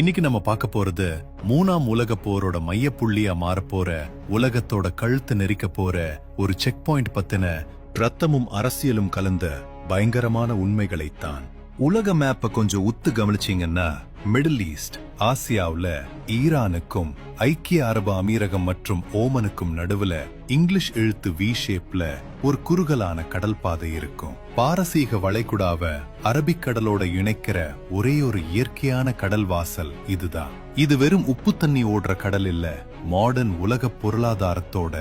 இன்னைக்கு நம்ம பார்க்க போறது மூணாம் உலக போரோட மையப்புள்ளியா மாறப்போற உலகத்தோட கழுத்து நெரிக்க போற ஒரு செக் பாயிண்ட் பத்தின ரத்தமும் அரசியலும் கலந்த பயங்கரமான உண்மைகளைத்தான். உலக மேப்ப கொஞ்சம் உத்து கவனிச்சீங்கன்னா மிடில் ஈஸ்ட் ஆசியாவுல ஈரானுக்கும் ஐக்கிய அரபு அமீரகம் மற்றும் ஓமனுக்கும் நடுவுல இங்கிலீஷ் எழுத்து வி ஷேப்ல ஒரு குறுகலான கடல் பாதை இருக்கும். பாரசீக வளைகுடாவ அரபிக்கடலோட இணைக்கிற ஒரே ஒரு இயற்கையான கடல் வாசல் இதுதான். இது வெறும் உப்பு தண்ணி ஓடுற கடல் இல்ல, மாடர்ன் உலக பொருளாதாரத்தோட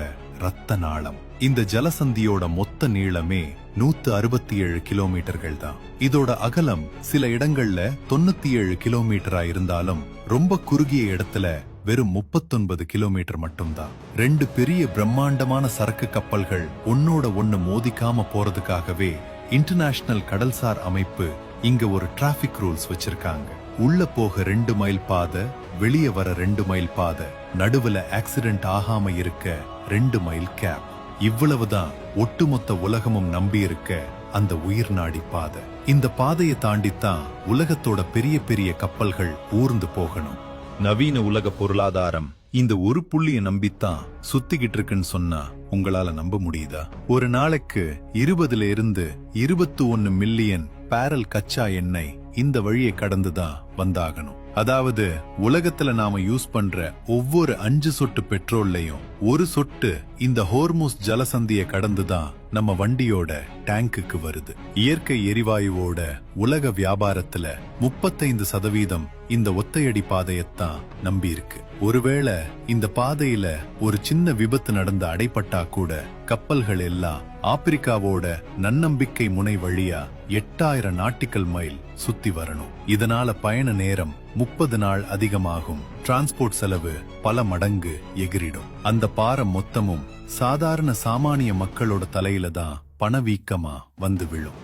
ரத்த நாளம். இந்த ஜலசந்தியோட மொத்த நீளமே 167 கிலோமீட்டர்கள் தான். இதோட அகலம் சில இடங்கள்ல 97 கிலோமீட்டரா இருந்தாலும் ரொம்ப குறுகிய இடத்துல வெறும் 39 கிலோமீட்டர் மட்டும்தான். ரெண்டு பெரிய பிரம்மாண்டமான சரக்கு கப்பல்கள் ஒன்னோட ஒன்னு மோதிக்காம போறதுக்காகவே இன்டர்நேஷனல் கடல்சார் அமைப்பு இங்க ஒரு டிராபிக் ரூல்ஸ் வச்சிருக்காங்க. உள்ள போக 2 மைல் பாதை, வெளியே வர 2 மைல் பாதை, நடுவுல ஆக்சிடென்ட் ஆகாம இருக்க 2 மைல் கேப். இவ்வளவுதான் ஒட்டுமொத்த உலகமும் நம்பி இருக்க அந்த உயிர் நாடி பாதை. இந்த பாதையை தாண்டித்தான் உலகத்தோட பெரிய பெரிய கப்பல்கள் ஊர்ந்து போகணும். நவீன உலக பொருளாதாரம் இந்த ஒரு புள்ளிய நம்பித்தான் சுத்திக்கிட்டு இருக்குன்னு சொன்னா உங்களால நம்ப முடியுதா? ஒரு நாளைக்கு 20 இருந்து 21 மில்லியன் பேரல் கச்சா எண்ணெய் இந்த வழியை கடந்துதான் வந்தாகணும். அதாவது உலகத்துல நாம யூஸ் பண்ற ஒவ்வொரு 5 சொட்டு பெட்ரோல்லையும் ஒரு சொட்டு இந்த ஹோர்முஸ் ஜலசந்திய கடந்துதான் நம்ம வண்டியோட டேங்குக்கு வருது. இயற்கை எரிவாயுவோட உலக வியாபாரத்துல 35% இந்த ஒத்தையடி பாதையத்தான் நம்பி இருக்கு. ஒருவேளை இந்த பாதையில ஒரு சின்ன விபத்து நடந்து அடைப்பட்டா கூட கப்பல்கள் எல்லாம் ஆப்பிரிக்காவோட நன்னம்பிக்கை முனை வழியா 8000 நாட்டிக்கல் மைல் சுத்தி வரணும். இதனால பயண நேரம் 30 நாள் அதிகமாகும். டிரான்ஸ்போர்ட் செலவு பல மடங்கு எகிரிடும். அந்த பாரம் மொத்தமும் சாதாரண சாமானிய மக்களோட தலையில தான் பணவீக்கமா வந்து விழும்.